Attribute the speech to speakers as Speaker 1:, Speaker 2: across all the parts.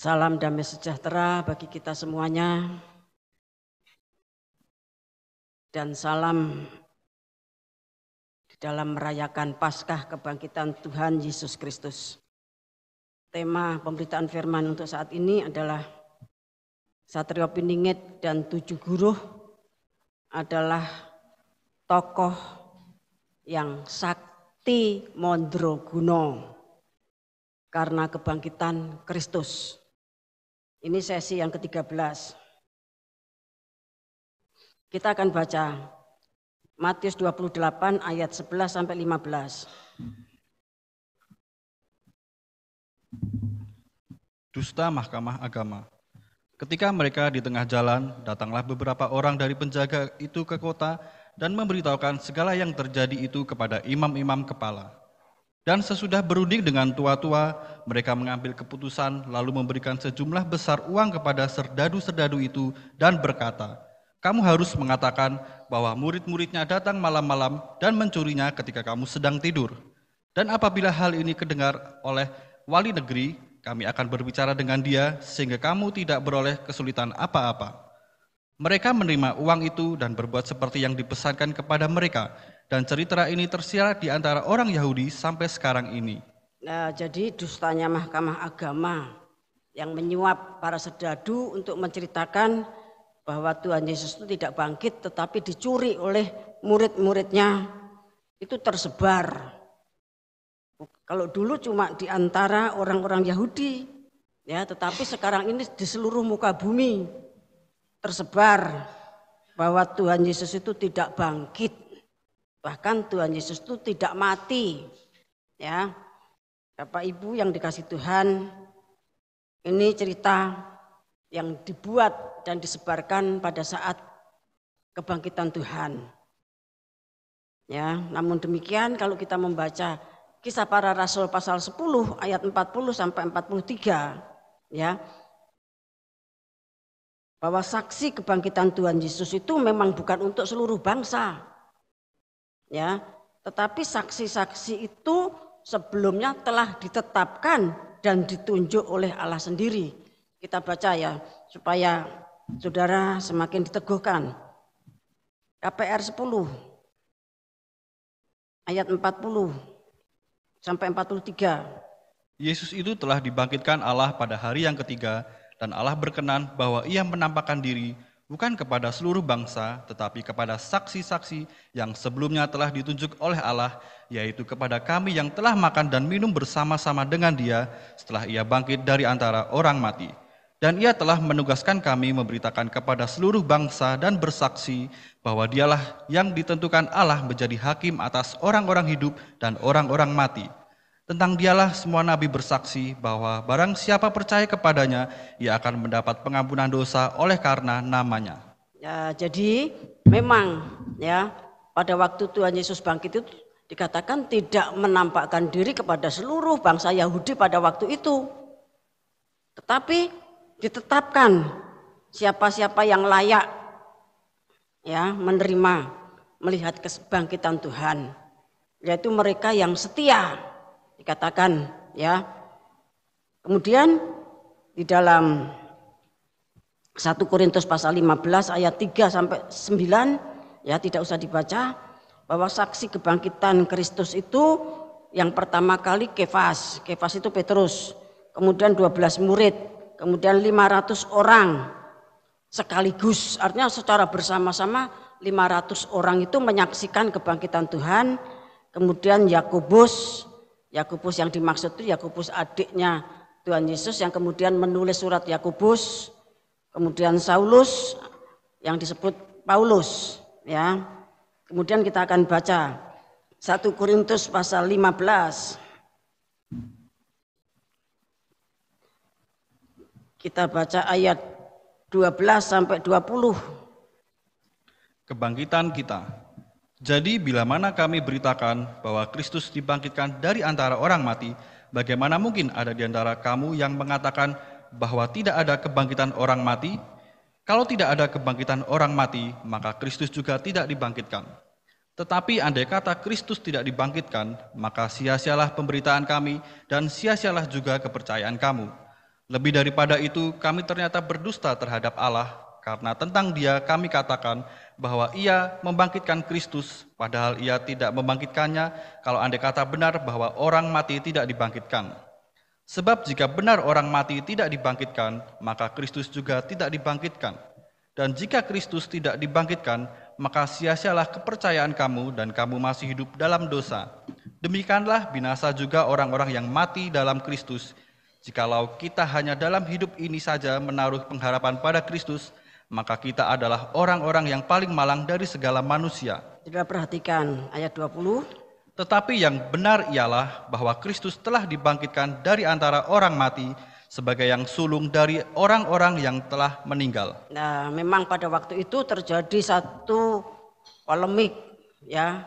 Speaker 1: Salam damai sejahtera bagi kita semuanya dan salam di dalam merayakan Paskah kebangkitan Tuhan Yesus Kristus. Tema pemberitaan firman untuk saat ini adalah Satrio Piningit dan 7 guru adalah tokoh yang sakti mondroguno karena kebangkitan Kristus. Ini sesi yang ke-13. Kita akan baca Matius 28 ayat 11 sampai 15.
Speaker 2: Dusta Mahkamah Agama. Ketika mereka di tengah jalan, datanglah beberapa orang dari penjaga itu ke kota dan memberitahukan segala yang terjadi itu kepada imam-imam kepala. Dan sesudah berunding dengan tua-tua, mereka mengambil keputusan lalu memberikan sejumlah besar uang kepada serdadu-serdadu itu dan berkata, "Kamu harus mengatakan bahwa murid-muridnya datang malam-malam dan mencurinya ketika kamu sedang tidur. Dan apabila hal ini kedengar oleh wali negeri, kami akan berbicara dengan dia sehingga kamu tidak beroleh kesulitan apa-apa." Mereka menerima uang itu dan berbuat seperti yang dipesankan kepada mereka. Dan cerita ini tersiar di antara orang Yahudi sampai sekarang ini.
Speaker 1: Nah, jadi dustanya Mahkamah Agama yang menyuap para serdadu untuk menceritakan bahwa Tuhan Yesus itu tidak bangkit tetapi dicuri oleh murid-muridnya itu tersebar. Kalau dulu cuma di antara orang-orang Yahudi, ya, tetapi sekarang ini di seluruh muka bumi tersebar bahwa Tuhan Yesus itu tidak bangkit. Bahkan Tuhan Yesus itu tidak mati. Ya. Bapak Ibu yang dikasih Tuhan, ini cerita yang dibuat dan disebarkan pada saat kebangkitan Tuhan. Ya, namun demikian kalau kita membaca Kisah Para Rasul pasal 10 ayat 40 sampai 43, ya, bahwa saksi kebangkitan Tuhan Yesus itu memang bukan untuk seluruh bangsa. Ya, tetapi saksi-saksi itu sebelumnya telah ditetapkan dan ditunjuk oleh Allah sendiri. Kita baca ya, supaya saudara semakin diteguhkan. KPR 10 ayat 40 sampai 43.
Speaker 2: Yesus itu telah dibangkitkan Allah pada hari yang ketiga, dan Allah berkenan bahwa ia menampakkan diri bukan kepada seluruh bangsa, tetapi kepada saksi-saksi yang sebelumnya telah ditunjuk oleh Allah, yaitu kepada kami yang telah makan dan minum bersama-sama dengan dia setelah ia bangkit dari antara orang mati. Dan ia telah menugaskan kami memberitakan kepada seluruh bangsa dan bersaksi bahwa dialah yang ditentukan Allah menjadi hakim atas orang-orang hidup dan orang-orang mati. Tentang dialah semua nabi bersaksi bahwa barang siapa percaya kepadanya, ia akan mendapat pengampunan dosa oleh karena namanya.
Speaker 1: Ya, jadi memang ya pada waktu Tuhan Yesus bangkit itu dikatakan tidak menampakkan diri kepada seluruh bangsa Yahudi pada waktu itu. Tetapi ditetapkan siapa-siapa yang layak ya menerima melihat kebangkitan Tuhan, yaitu mereka yang setia. Dikatakan ya. Kemudian di dalam 1 Korintus pasal 15 ayat 3 sampai 9 ya tidak usah dibaca, bahwa saksi kebangkitan Kristus itu yang pertama kali Kefas itu Petrus, kemudian 12 murid, kemudian 500 orang sekaligus, artinya secara bersama-sama 500 orang itu menyaksikan kebangkitan Tuhan. Kemudian Yakobus yang dimaksud itu Yakobus adiknya Tuhan Yesus yang kemudian menulis surat Yakobus. Kemudian Saulus yang disebut Paulus, ya. Kemudian kita akan baca 1 Korintus pasal 15. Kita baca ayat 12 sampai 20.
Speaker 2: Kebangkitan kita. Jadi bila mana kami beritakan bahwa Kristus dibangkitkan dari antara orang mati, bagaimana mungkin ada di antara kamu yang mengatakan bahwa tidak ada kebangkitan orang mati? Kalau tidak ada kebangkitan orang mati, maka Kristus juga tidak dibangkitkan. Tetapi andai kata Kristus tidak dibangkitkan, maka sia-sialah pemberitaan kami dan sia-sialah juga kepercayaan kamu. Lebih daripada itu, kami ternyata berdusta terhadap Allah, karena tentang Dia kami katakan bahwa Ia membangkitkan Kristus, padahal Ia tidak membangkitkannya, kalau andai kata benar bahwa orang mati tidak dibangkitkan. Sebab jika benar orang mati tidak dibangkitkan, maka Kristus juga tidak dibangkitkan. Dan jika Kristus tidak dibangkitkan, maka sia-sialah kepercayaan kamu dan kamu masih hidup dalam dosa. Demikianlah binasa juga orang-orang yang mati dalam Kristus. Jikalau kita hanya dalam hidup ini saja menaruh pengharapan pada Kristus, maka kita adalah orang-orang yang paling malang dari segala manusia.
Speaker 1: Saudara perhatikan ayat 20.
Speaker 2: Tetapi yang benar ialah bahwa Kristus telah dibangkitkan dari antara orang mati sebagai yang sulung dari orang-orang yang telah meninggal.
Speaker 1: Nah, memang pada waktu itu terjadi satu polemik, ya,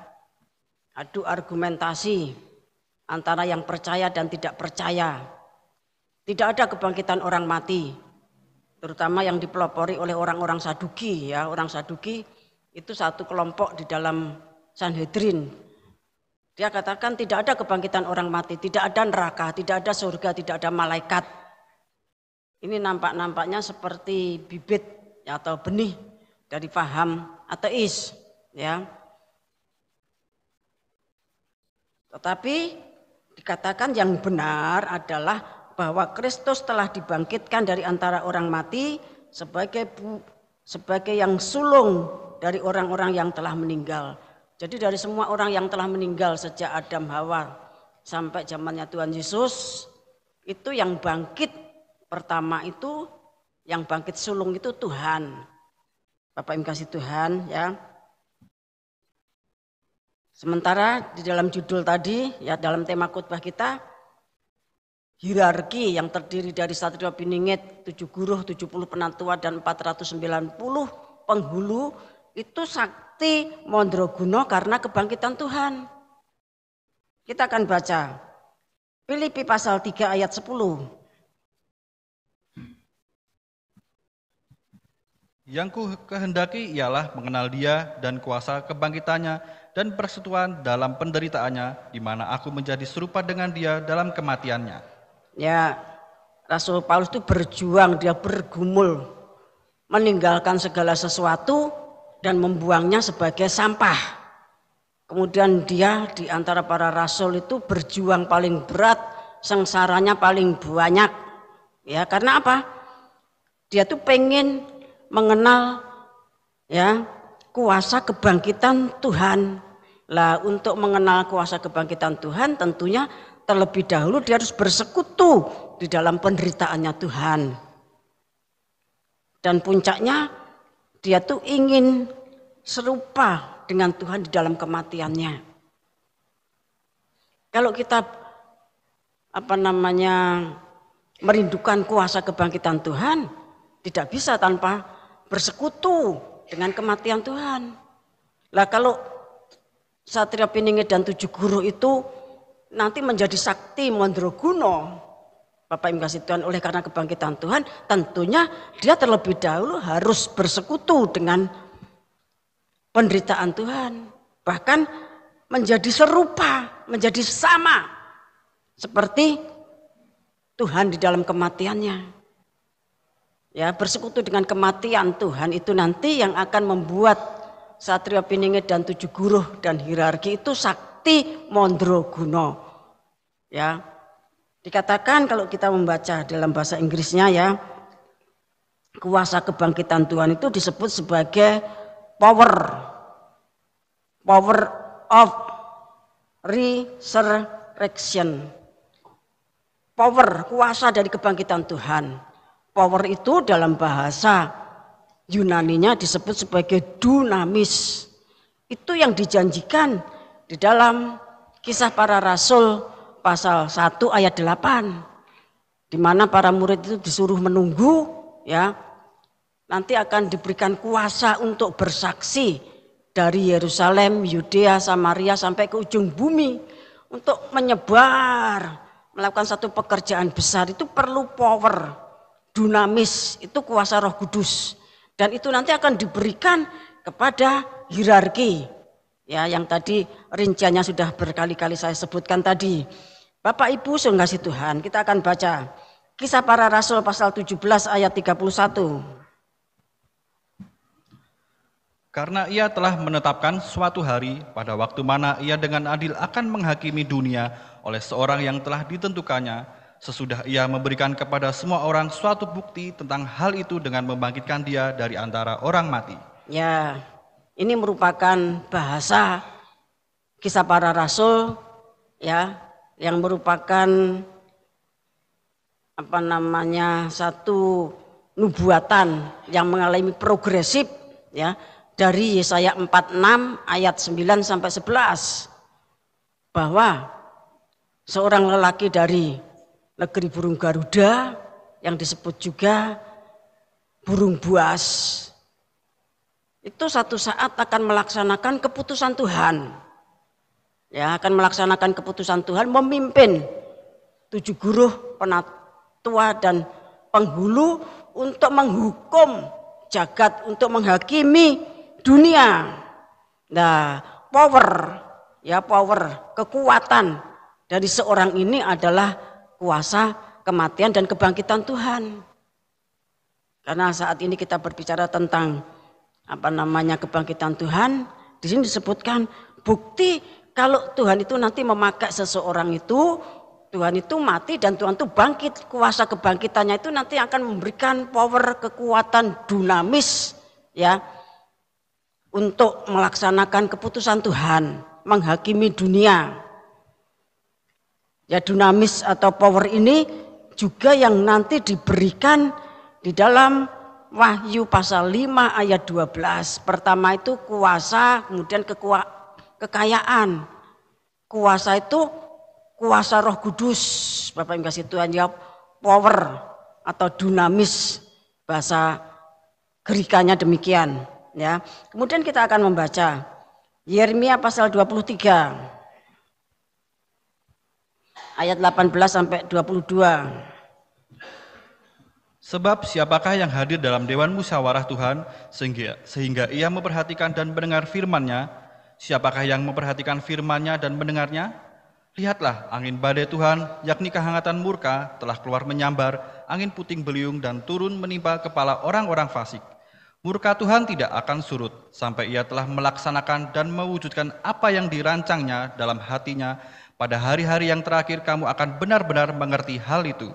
Speaker 1: adu argumentasi antara yang percaya dan tidak percaya. Tidak ada kebangkitan orang mati, terutama yang dipelopori oleh orang-orang Saduki. Ya, orang Saduki itu satu kelompok di dalam Sanhedrin. Dia katakan tidak ada kebangkitan orang mati, tidak ada neraka, tidak ada surga, tidak ada malaikat. Ini nampaknya seperti bibit ya, atau benih dari paham ateis. Ya. Tetapi dikatakan yang benar adalah bahwa Kristus telah dibangkitkan dari antara orang mati sebagai yang sulung dari orang-orang yang telah meninggal. Jadi dari semua orang yang telah meninggal sejak Adam Hawa sampai zamannya Tuhan Yesus, itu yang bangkit pertama itu, yang bangkit sulung itu Tuhan. Bapak Ibu kasih Tuhan, ya. Sementara di dalam judul tadi, ya, dalam tema khotbah kita, hierarki yang terdiri dari Satrio Piningit, 7 Guruh, 70 Penatua dan 490 penghulu itu sakti Mandraguna karena kebangkitan Tuhan. Kita akan baca Filipi pasal 3 ayat 10.
Speaker 2: Yang ku kehendaki ialah mengenal Dia dan kuasa kebangkitannya dan persekutuan dalam penderitaannya, di mana aku menjadi serupa dengan Dia dalam kematiannya. Ya, Rasul Paulus itu berjuang, dia bergumul, meninggalkan segala sesuatu dan membuangnya sebagai sampah. Kemudian dia di antara para rasul itu berjuang paling berat, sengsaranya paling banyak. Ya, karena apa? Dia tuh pengen mengenal, ya, kuasa kebangkitan Tuhan. Lah, untuk mengenal kuasa kebangkitan Tuhan tentunya terlebih dahulu dia harus bersekutu di dalam penderitaannya Tuhan. Dan puncaknya dia tuh ingin serupa dengan Tuhan di dalam kematiannya. Kalau kita merindukan kuasa kebangkitan Tuhan, tidak bisa tanpa bersekutu dengan kematian Tuhan. Lah kalau Satrio Piningit dan 7 Guruh itu nanti menjadi sakti Mandraguna, Bapak Ibu kasih Tuhan, oleh karena kebangkitan Tuhan, tentunya dia terlebih dahulu harus bersekutu dengan penderitaan Tuhan. Bahkan menjadi serupa, menjadi sama seperti Tuhan di dalam kematiannya. Ya, bersekutu dengan kematian Tuhan itu nanti yang akan membuat Satrio Piningit dan 7 Guruh dan hierarki itu sakti Mandraguna. Ya, dikatakan kalau kita membaca dalam bahasa Inggrisnya, ya, kuasa kebangkitan Tuhan itu disebut sebagai power of resurrection. Power, kuasa dari kebangkitan Tuhan. Power itu dalam bahasa Yunaninya disebut sebagai dunamis. Itu yang dijanjikan di dalam Kisah Para Rasul pasal 1 ayat 8. Di mana para murid itu disuruh menunggu, ya. Nanti akan diberikan kuasa untuk bersaksi dari Yerusalem, Yudea, Samaria sampai ke ujung bumi, untuk menyebar, melakukan satu pekerjaan besar. Itu perlu power, dunamis, itu kuasa Roh Kudus. Dan itu nanti akan diberikan kepada hierarki, ya, yang tadi rinciannya sudah berkali-kali saya sebutkan tadi. Bapak Ibu sungguh kasih Tuhan, kita akan baca
Speaker 1: Kisah Para Rasul pasal 17 ayat 31.
Speaker 2: Karena ia telah menetapkan suatu hari pada waktu mana ia dengan adil akan menghakimi dunia oleh seorang yang telah ditentukannya, sesudah ia memberikan kepada semua orang suatu bukti tentang hal itu dengan membangkitkan dia dari antara orang mati.
Speaker 1: Ya, ini merupakan bahasa Kisah Para Rasul ya, yang merupakan satu nubuatan yang mengalami progresif ya, dari Yesaya 46 ayat 9 sampai 11, bahwa seorang lelaki dari negeri burung Garuda yang disebut juga burung buas itu satu saat akan melaksanakan keputusan Tuhan. Ya, akan melaksanakan keputusan Tuhan, memimpin 7 guru, penatua dan penghulu untuk menghukum jagat, untuk menghakimi dunia. Nah, power, kekuatan dari seorang ini adalah kuasa kematian dan kebangkitan Tuhan. Karena saat ini kita berbicara tentang kebangkitan Tuhan, di sini disebutkan bukti kalau Tuhan itu nanti memakai seseorang itu, Tuhan itu mati dan Tuhan itu bangkit. Kuasa kebangkitannya itu nanti akan memberikan power, kekuatan dinamis ya, untuk melaksanakan keputusan Tuhan, menghakimi dunia. Ya, dinamis atau power ini juga yang nanti diberikan di dalam Wahyu pasal 5 ayat 12. Pertama itu kuasa, kemudian kekayaan. Kuasa itu kuasa Roh Kudus. Bapak Ibu kasih Tuhan ya, power atau dinamis, bahasa Grekanya demikian. Ya, kemudian kita akan membaca Yeremia pasal 23 ayat 18 sampai 22.
Speaker 2: Sebab siapakah yang hadir dalam dewan musyawarah Tuhan sehingga ia memperhatikan dan mendengar firman-Nya? Siapakah yang memperhatikan firman-Nya dan mendengarnya? Lihatlah, angin badai Tuhan, yakni kehangatan murka, telah keluar menyambar, angin puting beliung dan turun menimpa kepala orang-orang fasik. Murka Tuhan tidak akan surut sampai ia telah melaksanakan dan mewujudkan apa yang dirancangnya dalam hatinya. Pada hari-hari yang terakhir kamu akan benar-benar mengerti hal itu.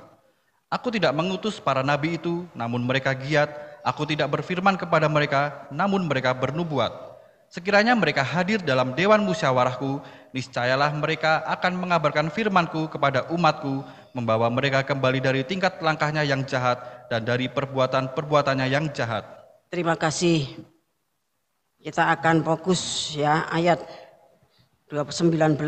Speaker 2: Aku tidak mengutus para nabi itu, namun mereka giat. Aku tidak berfirman kepada mereka, namun mereka bernubuat. Sekiranya mereka hadir dalam dewan musyawarahku, niscayalah mereka akan mengabarkan firmanku kepada umatku, membawa mereka kembali dari tingkat langkahnya yang jahat dan dari perbuatan-perbuatannya yang jahat.
Speaker 1: Terima kasih. Kita akan fokus ya ayat 19.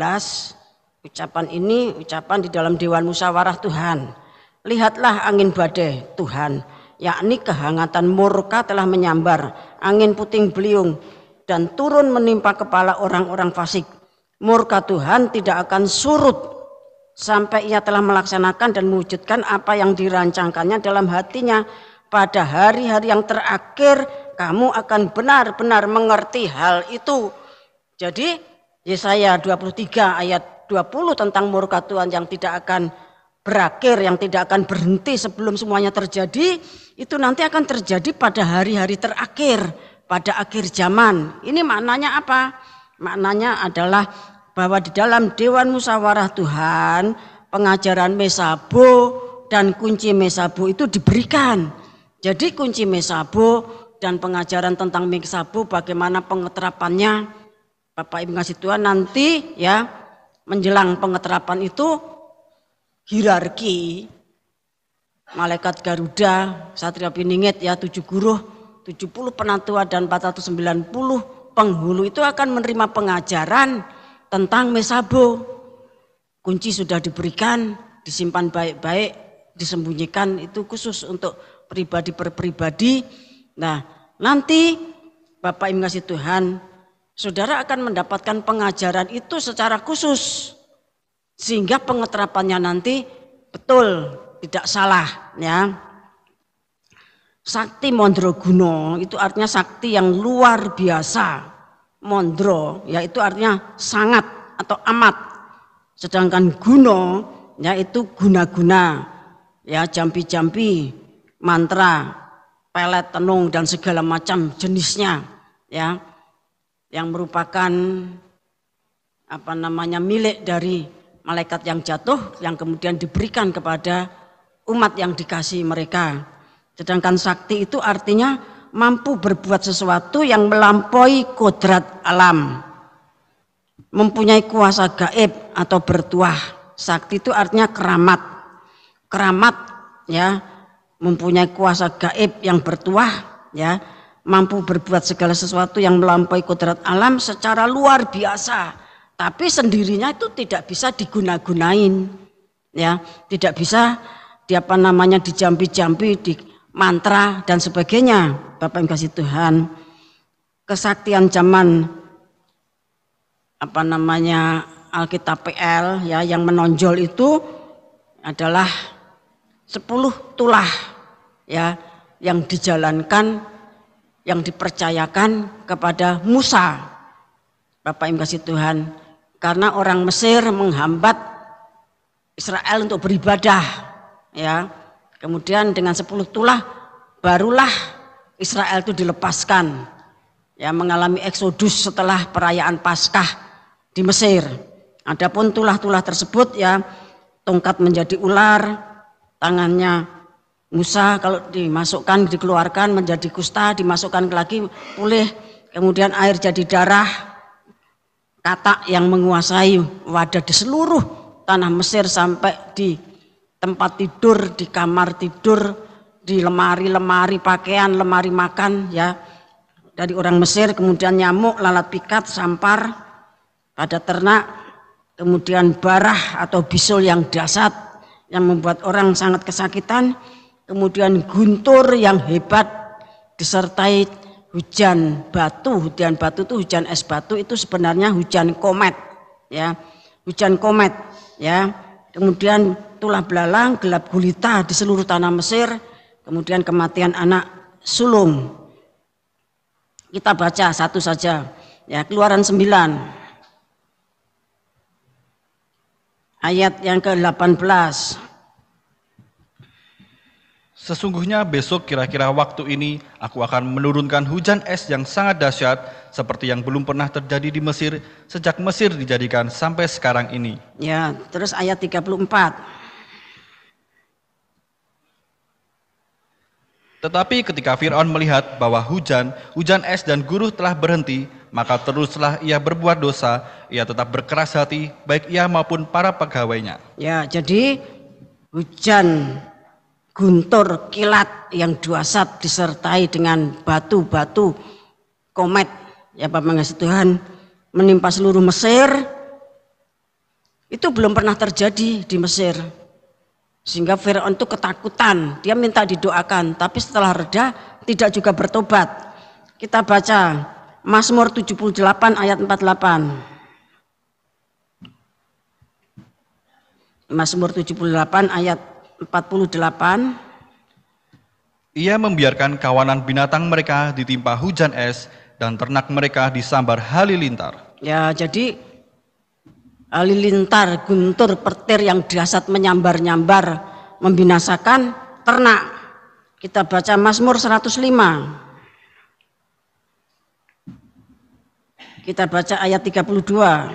Speaker 1: Ucapan ini ucapan di dalam dewan musyawarah Tuhan. Lihatlah angin badai Tuhan, yakni kehangatan murka telah menyambar, angin puting beliung dan turun menimpa kepala orang-orang fasik. Murka Tuhan tidak akan surut sampai ia telah melaksanakan dan mewujudkan apa yang dirancangkannya dalam hatinya. Pada hari-hari yang terakhir kamu akan benar-benar mengerti hal itu. Jadi Yesaya 23 ayat 20 tentang murka Tuhan yang tidak akan berakhir, yang tidak akan berhenti sebelum semuanya terjadi, itu nanti akan terjadi pada hari-hari terakhir, pada akhir zaman. Ini maknanya apa? Maknanya adalah bahwa di dalam dewan musyawarah Tuhan, pengajaran Mesabo dan kunci Mesabo itu diberikan. Jadi kunci Mesabo dan pengajaran tentang Mesabo bagaimana pengeterapannya, Bapak Ibu kasih Tuhan nanti ya, menjelang pengeterapan itu hierarki malaikat Garuda, Satria Piningit ya, 7 guru, 70 penatua dan 490 penghulu itu akan menerima pengajaran tentang Mesabo. Kunci sudah diberikan, disimpan baik-baik, disembunyikan, itu khusus untuk pribadi per pribadi. Nah, nanti Bapak Ibu kasih Tuhan, saudara akan mendapatkan pengajaran itu secara khusus sehingga pengeterapannya nanti betul, tidak salah ya. Sakti Mondro Guno itu artinya sakti yang luar biasa. Mondro yaitu artinya sangat atau amat. Sedangkan Guno yaitu guna-guna. ya jampi-jampi, mantra, pelet, tenung dan segala macam jenisnya, ya, yang merupakan milik dari malaikat yang jatuh yang kemudian diberikan kepada umat yang dikasihi mereka. Sedangkan sakti itu artinya mampu berbuat sesuatu yang melampaui kodrat alam, mempunyai kuasa gaib atau bertuah. Sakti itu artinya keramat, ya, mempunyai kuasa gaib yang bertuah, ya, mampu berbuat segala sesuatu yang melampaui kodrat alam secara luar biasa, tapi sendirinya itu tidak bisa diguna-gunain, ya, tidak bisa dijampi-jampi, di mantra dan sebagainya. Bapak yang kasih Tuhan, kesaktian zaman Alkitab PL, ya, yang menonjol itu adalah 10 tulah, ya, yang dijalankan, yang dipercayakan kepada Musa. Bapak yang kasih Tuhan, karena orang Mesir menghambat Israel untuk beribadah, ya. Kemudian dengan 10 tulah barulah Israel itu dilepaskan, ya, mengalami eksodus setelah perayaan Paskah di Mesir. Adapun tulah-tulah tersebut, ya, tongkat menjadi ular, tangannya Musa kalau dimasukkan dikeluarkan menjadi kusta, dimasukkan lagi pulih, kemudian air jadi darah, katak yang menguasai wadah di seluruh tanah Mesir sampai di tempat tidur, di kamar tidur, di lemari-lemari pakaian, lemari makan, ya, dari orang Mesir. Kemudian nyamuk, lalat pikat, sampar pada ternak, kemudian barah atau bisul yang dahsyat yang membuat orang sangat kesakitan, kemudian guntur yang hebat disertai hujan batu. Hujan batu itu hujan es batu, itu sebenarnya hujan komet, ya, hujan komet, ya. Kemudian tulah belalang, gelap gulita di seluruh tanah Mesir, kemudian kematian anak sulung. Kita baca satu saja, ya, Keluaran 9 ayat yang ke-18.
Speaker 2: Sesungguhnya besok kira-kira waktu ini aku akan menurunkan hujan es yang sangat dahsyat seperti yang belum pernah terjadi di Mesir sejak Mesir dijadikan sampai sekarang ini.
Speaker 1: Ya, terus ayat 34.
Speaker 2: Tetapi ketika Fir'aun melihat bahwa hujan es dan guruh telah berhenti, maka teruslah ia berbuat dosa, ia tetap berkeras hati, baik ia maupun para pegawainya.
Speaker 1: Ya, jadi hujan guntur kilat yang dahsyat disertai dengan batu-batu komet, ya Bapak mengasihi Tuhan, menimpa seluruh Mesir. Itu belum pernah terjadi di Mesir. Sehingga Fir'aun itu ketakutan, dia minta didoakan, tapi setelah reda tidak juga bertobat. Kita baca Mazmur 78 ayat 48. Mazmur 78 ayat 48.
Speaker 2: Ia membiarkan kawanan binatang mereka ditimpa hujan es dan ternak mereka disambar halilintar.
Speaker 1: Ya, jadi halilintar, guntur, petir yang dahsyat menyambar-nyambar, membinasakan ternak. Kita baca Mazmur 105. Kita baca ayat 32.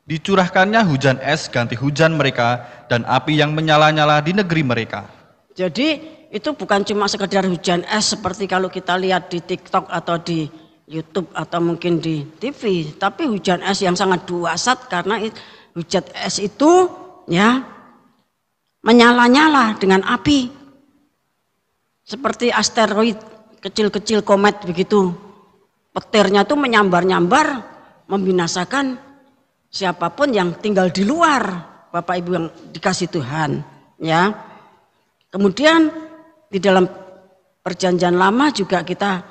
Speaker 2: Dicurahkannya hujan es ganti hujan mereka dan api yang menyala-nyala di negeri mereka.
Speaker 1: Jadi itu bukan cuma sekedar hujan es seperti kalau kita lihat di TikTok atau di YouTube atau mungkin di TV, tapi hujan es yang sangat dahsyat karena hujan es itu, ya, menyala-nyala dengan api seperti asteroid kecil-kecil, komet begitu. Petirnya itu menyambar-nyambar, membinasakan siapapun yang tinggal di luar, Bapak Ibu yang dikasih Tuhan, ya. Kemudian di dalam Perjanjian Lama juga kita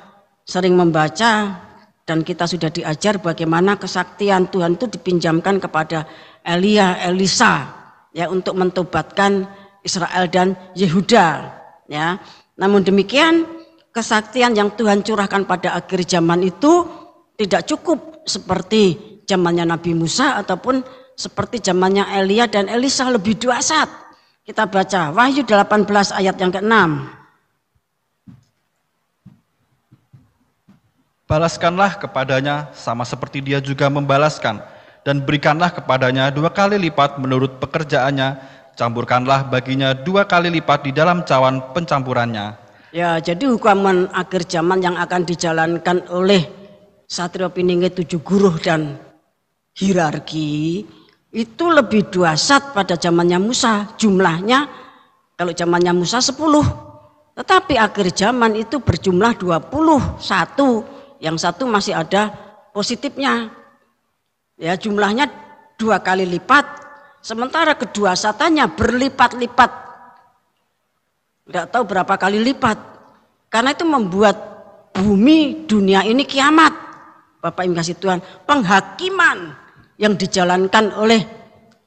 Speaker 1: sering membaca dan kita sudah diajar bagaimana kesaktian Tuhan itu dipinjamkan kepada Elisa, ya, untuk mentobatkan Israel dan Yehuda, ya. Namun demikian kesaktian yang Tuhan curahkan pada akhir zaman itu tidak cukup seperti zamannya Nabi Musa ataupun seperti zamannya Elia dan Elisa, lebih dahsyat. Kita baca Wahyu 18 ayat yang ke-6.
Speaker 2: Balaskanlah kepadanya sama seperti dia juga membalaskan, dan berikanlah kepadanya 2 kali lipat menurut pekerjaannya, campurkanlah baginya 2 kali lipat di dalam cawan pencampurannya.
Speaker 1: Ya, jadi hukuman akhir zaman yang akan dijalankan oleh Satrio Piningit 7 Guruh dan hierarki itu lebih dahsyat pada zamannya Musa. Jumlahnya kalau zamannya Musa 10, tetapi akhir zaman itu berjumlah 21. Yang satu masih ada positifnya. Ya, jumlahnya 2 kali lipat, sementara kedua satannya berlipat-lipat. Tidak tahu berapa kali lipat. Karena itu membuat bumi dunia ini kiamat. Bapak Ibu kasih Tuhan, penghakiman yang dijalankan oleh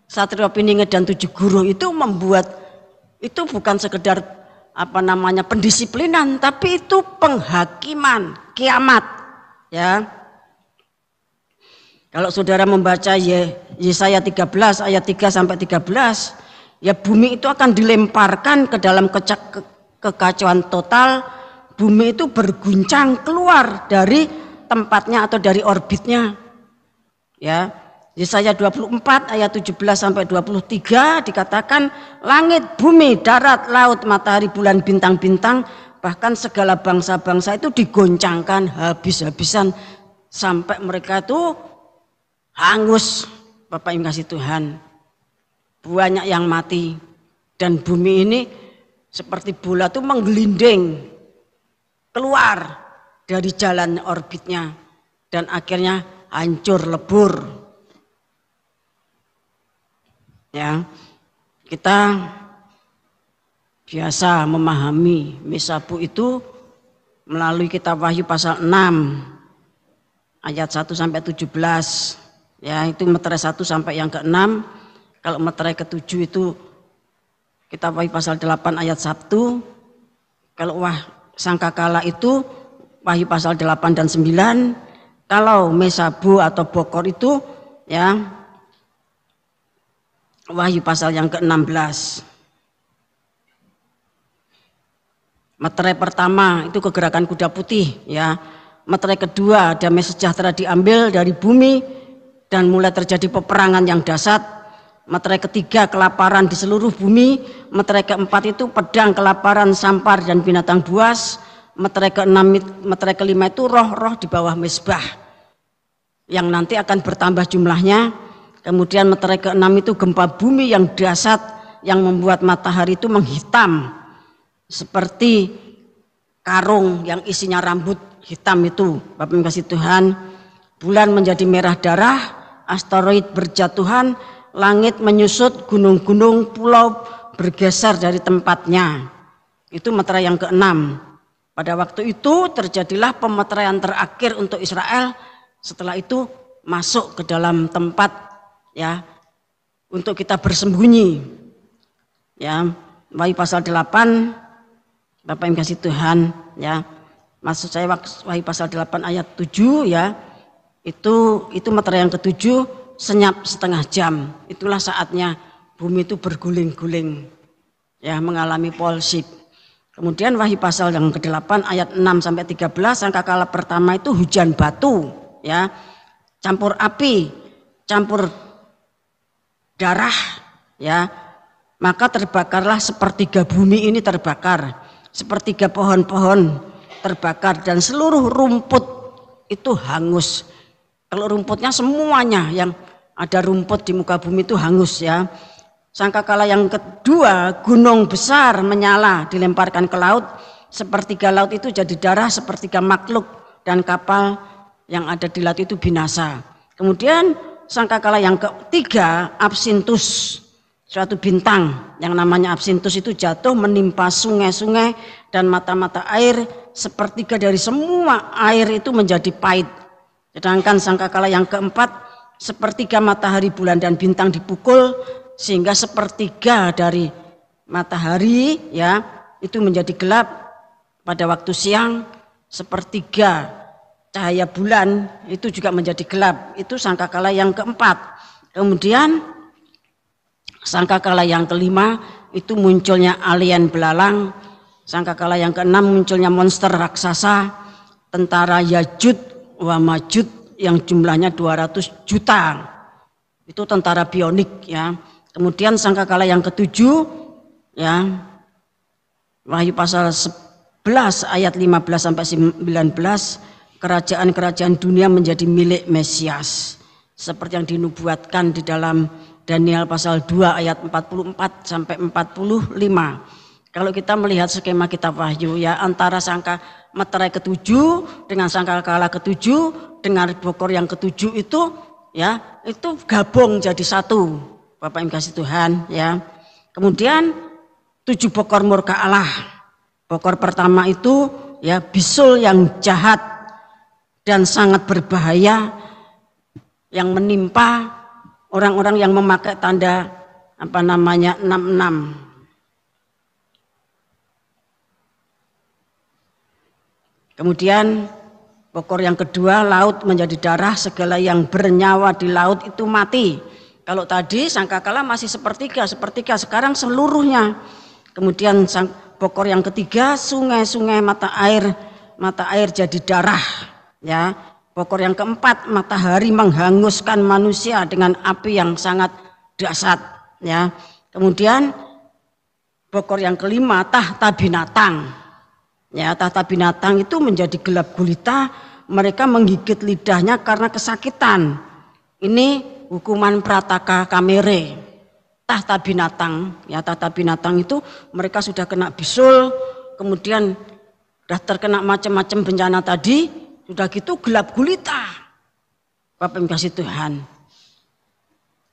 Speaker 1: Satrio Piningit dan 7 Guruh itu membuat itu bukan sekedar pendisiplinan, tapi itu penghakiman kiamat. Ya, kalau saudara membaca Yesaya 13 ayat 3 sampai 13, ya bumi itu akan dilemparkan ke dalam kekacauan total. Bumi itu berguncang keluar dari tempatnya atau dari orbitnya. Ya, Yesaya 24 ayat 17 sampai 23 dikatakan langit, bumi, darat, laut, matahari, bulan, bintang-bintang, bahkan segala bangsa-bangsa itu digoncangkan habis-habisan sampai mereka itu hangus. Bapak Ibu kasih Tuhan, banyak yang mati dan bumi ini seperti bola itu menggelinding keluar dari jalan orbitnya dan akhirnya hancur lebur. Ya, kita biasa memahami Mesabu itu melalui kitab Wahyu pasal 6 ayat 1 sampai 17. Ya, itu meterai 1 sampai yang ke-6. Kalau meterai ke-7 itu kitab Wahyu pasal 8 ayat 1. Kalau sangkakala itu Wahyu pasal 8 dan 9. Kalau Mesabu atau Bokor itu ya Wahyu pasal yang ke-16. Meterai pertama itu kegerakan kuda putih, ya. Meterai kedua damai sejahtera diambil dari bumi dan mulai terjadi peperangan yang dahsyat. Meterai ketiga kelaparan di seluruh bumi. Meterai keempat itu pedang, kelaparan, sampar dan binatang buas. Meterai keenam, meterai kelima itu roh-roh di bawah mezbah yang nanti akan bertambah jumlahnya. Kemudian meterai keenam itu gempa bumi yang dahsyat yang membuat matahari itu menghitam seperti karung yang isinya rambut hitam itu. Bapak Ibu kasih Tuhan, bulan menjadi merah darah, asteroid berjatuhan, langit menyusut, gunung-gunung, pulau bergeser dari tempatnya. Itu meterai yang ke-6. Pada waktu itu terjadilah pemeteraian terakhir untuk Israel. Setelah itu masuk ke dalam tempat ya untuk kita bersembunyi. Ya, Wahyu pasal 8. Bapak yang kasih Tuhan, ya, maksud saya Wahyu pasal 8 ayat 7 ya, itu meterai yang ke-7 senyap setengah jam. Itulah saatnya bumi itu berguling-guling, ya, mengalami polsip. Kemudian Wahyu pasal yang ke-8 ayat 6 sampai 13, sangkakala pertama itu hujan batu, ya, campur api, campur darah, ya, maka terbakarlah sepertiga bumi ini terbakar. Sepertiga pohon-pohon terbakar dan seluruh rumput itu hangus. Kalau rumputnya semuanya yang ada rumput di muka bumi itu hangus ya. Sangkakala yang kedua gunung besar menyala dilemparkan ke laut. Sepertiga laut itu jadi darah, sepertiga makhluk dan kapal yang ada di laut itu binasa. Kemudian sangkakala yang ketiga Absintus, suatu bintang yang namanya Absintus itu jatuh menimpa sungai-sungai dan mata-mata air, sepertiga dari semua air itu menjadi pahit. Sedangkan sangkakala yang keempat sepertiga matahari, bulan dan bintang dipukul sehingga sepertiga dari matahari ya itu menjadi gelap pada waktu siang, sepertiga cahaya bulan itu juga menjadi gelap. Itu sangkakala yang keempat. Kemudian sangkakala yang kelima itu munculnya alien belalang. Sangkakala yang keenam munculnya monster raksasa, tentara Yajud wa Majud yang jumlahnya 200 juta. Itu tentara bionik ya. Kemudian sangkakala yang ketujuh ya, Wahyu pasal 11 ayat 15 sampai 19, kerajaan-kerajaan dunia menjadi milik Mesias. Seperti yang dinubuatkan di dalam Daniel pasal 2 ayat 44 sampai 45. Kalau kita melihat skema kitab Wahyu ya, antara sangka meterai ketujuh dengan sangkakala ketujuh dengan bokor yang ketujuh itu ya, itu gabung jadi satu. Bapak yang kasih Tuhan ya. Kemudian 7 bokor murka Allah. Bokor pertama itu ya, bisul yang jahat dan sangat berbahaya yang menimpa orang-orang yang memakai tanda 66. Kemudian bokor yang kedua, laut menjadi darah, segala yang bernyawa di laut itu mati. Kalau tadi sangkakala masih sepertiga, sekarang seluruhnya. Kemudian bokor yang ketiga, sungai-sungai mata air jadi darah. Ya, bokor yang keempat, matahari menghanguskan manusia dengan api yang sangat dahsyat. Ya, kemudian bokor yang kelima, tahta binatang. Ya, tahta binatang itu menjadi gelap gulita, mereka menggigit lidahnya karena kesakitan. Ini hukuman prataka kamere. Tahta binatang, ya tahta binatang itu mereka sudah kena bisul, kemudian sudah terkena macam-macam bencana tadi, sudah gitu gelap gulita. Bapak yang kasih Tuhan.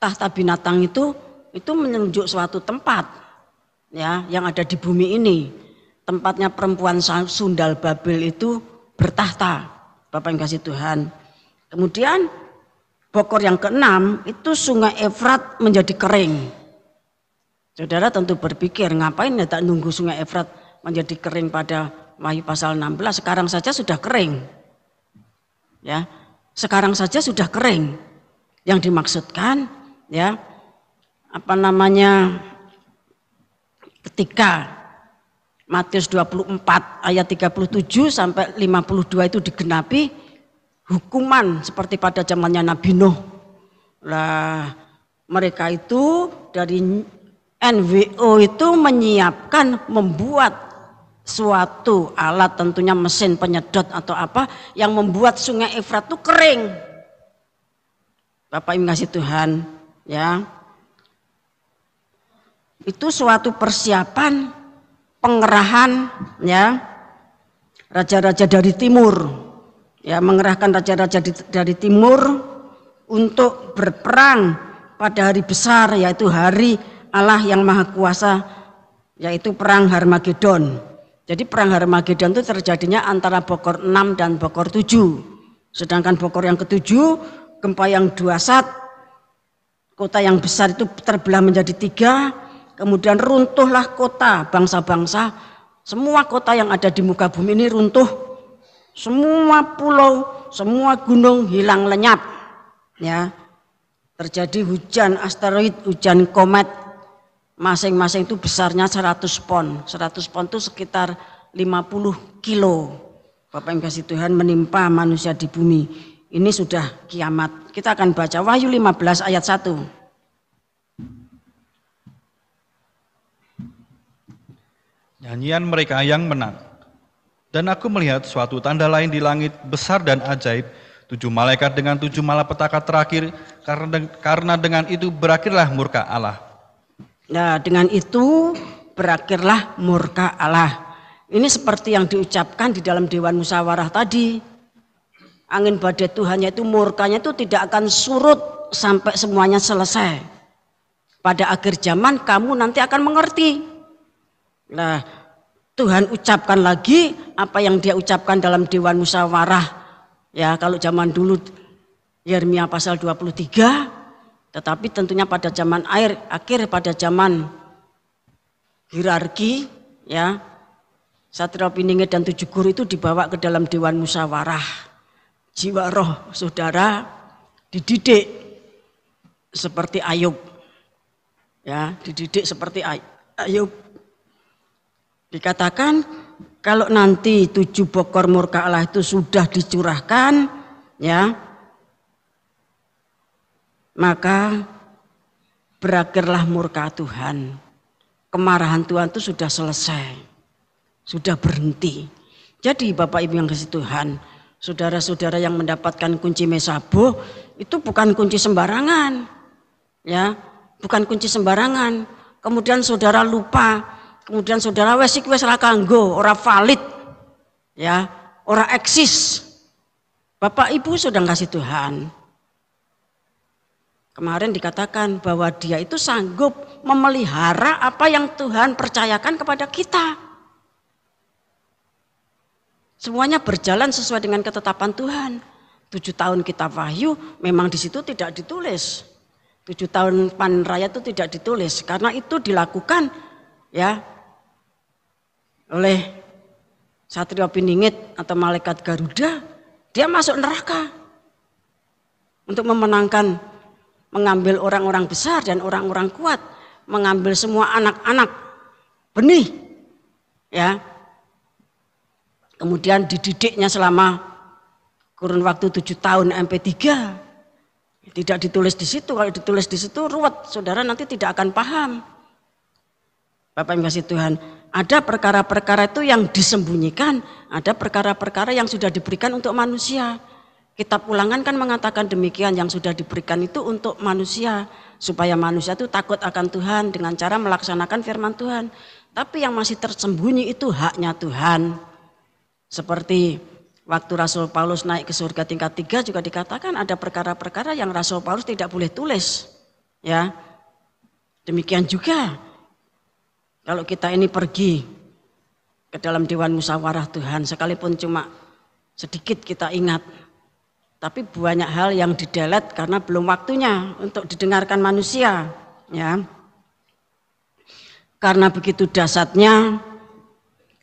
Speaker 1: Tahta binatang itu menunjuk suatu tempat ya yang ada di bumi ini. Tempatnya perempuan sundal Babel itu bertahta, Bapak yang kasih Tuhan. Kemudian bokor yang keenam itu sungai Efrat menjadi kering. Saudara tentu berpikir, ngapain ya tak nunggu sungai Efrat menjadi kering pada Wahyu pasal 16, sekarang saja sudah kering. Ya, sekarang saja sudah kering. Yang dimaksudkan ya, ketika Matius 24 ayat 37 sampai 52 itu digenapi, hukuman seperti pada zamannya Nabi Nuh. Lah, mereka itu dari NWO itu menyiapkan, membuat suatu alat, tentunya mesin penyedot atau apa, yang membuat sungai Efrat itu kering. Bapak yang kasih Tuhan ya, itu suatu persiapan pengerahan ya raja-raja dari timur ya, mengerahkan raja-raja dari timur untuk berperang pada hari besar, yaitu hari Allah yang Maha Kuasa, yaitu perang Harmagedon. Jadi perang Harmagedon itu terjadinya antara bokor 6 dan bokor 7. Sedangkan bokor yang ketujuh, gempa yang dahsyat, kota yang besar itu terbelah menjadi 3. Kemudian runtuhlah kota, bangsa-bangsa, semua kota yang ada di muka bumi ini runtuh, semua pulau, semua gunung hilang lenyap. Ya, terjadi hujan asteroid, hujan komet, masing-masing itu besarnya 100 pon. 100 pon itu sekitar 50 kilo. Bapak yang kasih Tuhan menimpa manusia di bumi. Ini sudah kiamat. Kita akan baca Wahyu 15 ayat 1.
Speaker 2: Nyanyian mereka yang menang. Dan aku melihat suatu tanda lain di langit besar dan ajaib, 7 malaikat dengan 7 malapetaka terakhir, karena dengan itu berakhirlah murka Allah.
Speaker 1: Nah, dengan itu berakhirlah murka Allah. Ini seperti yang diucapkan di dalam Dewan Musyawarah tadi. Angin badai Tuhannya itu, murkanya itu tidak akan surut sampai semuanya selesai. Pada akhir zaman kamu nanti akan mengerti. Nah, Tuhan ucapkan lagi apa yang dia ucapkan dalam Dewan Musyawarah. Ya, kalau zaman dulu Yeremia pasal 23, tetapi tentunya pada zaman akhir, pada zaman hierarki, ya, Satria Piningit dan 7 guru itu dibawa ke dalam Dewan Musyawarah. Jiwa roh saudara dididik seperti Ayub. Ya, dididik seperti Ayub. Dikatakan kalau nanti 7 bokor murka Allah itu sudah dicurahkan, ya, maka berakhirlah murka Tuhan. Kemarahan Tuhan itu sudah selesai, sudah berhenti. Jadi Bapak Ibu yang kasih Tuhan, saudara-saudara yang mendapatkan kunci Mesabux itu bukan kunci sembarangan, ya, bukan kunci sembarangan. Kemudian saudara lupa, kemudian saudara wes ra kanggo, ora valid, ya, ora eksis. Bapak Ibu sudah kasih Tuhan. Kemarin dikatakan bahwa dia itu sanggup memelihara apa yang Tuhan percayakan kepada kita. Semuanya berjalan sesuai dengan ketetapan Tuhan. 7 tahun kita wahyu memang di situ tidak ditulis. 7 tahun panen raya itu tidak ditulis karena itu dilakukan, ya, oleh Satrio Piningit atau malaikat Garuda. Dia masuk neraka untuk memenangkan, mengambil orang-orang besar dan orang-orang kuat, mengambil semua anak-anak benih, ya. Kemudian dididiknya selama kurun waktu 7 tahun MP3. Tidak ditulis di situ. Kalau ditulis di situ ruwet, saudara nanti tidak akan paham. Bapak yang kasih Tuhan, ada perkara-perkara itu yang disembunyikan, ada perkara-perkara yang sudah diberikan untuk manusia. Kitab Ulangan kan mengatakan demikian, yang sudah diberikan itu untuk manusia, supaya manusia itu takut akan Tuhan dengan cara melaksanakan firman Tuhan. Tapi yang masih tersembunyi itu haknya Tuhan. Seperti waktu Rasul Paulus naik ke surga tingkat 3 juga dikatakan ada perkara-perkara yang Rasul Paulus tidak boleh tulis, ya. Demikian juga kalau kita ini pergi ke dalam Dewan Musyawarah Tuhan, sekalipun cuma sedikit kita ingat, tapi banyak hal yang didelet karena belum waktunya untuk didengarkan manusia, ya. Karena begitu dahsyatnya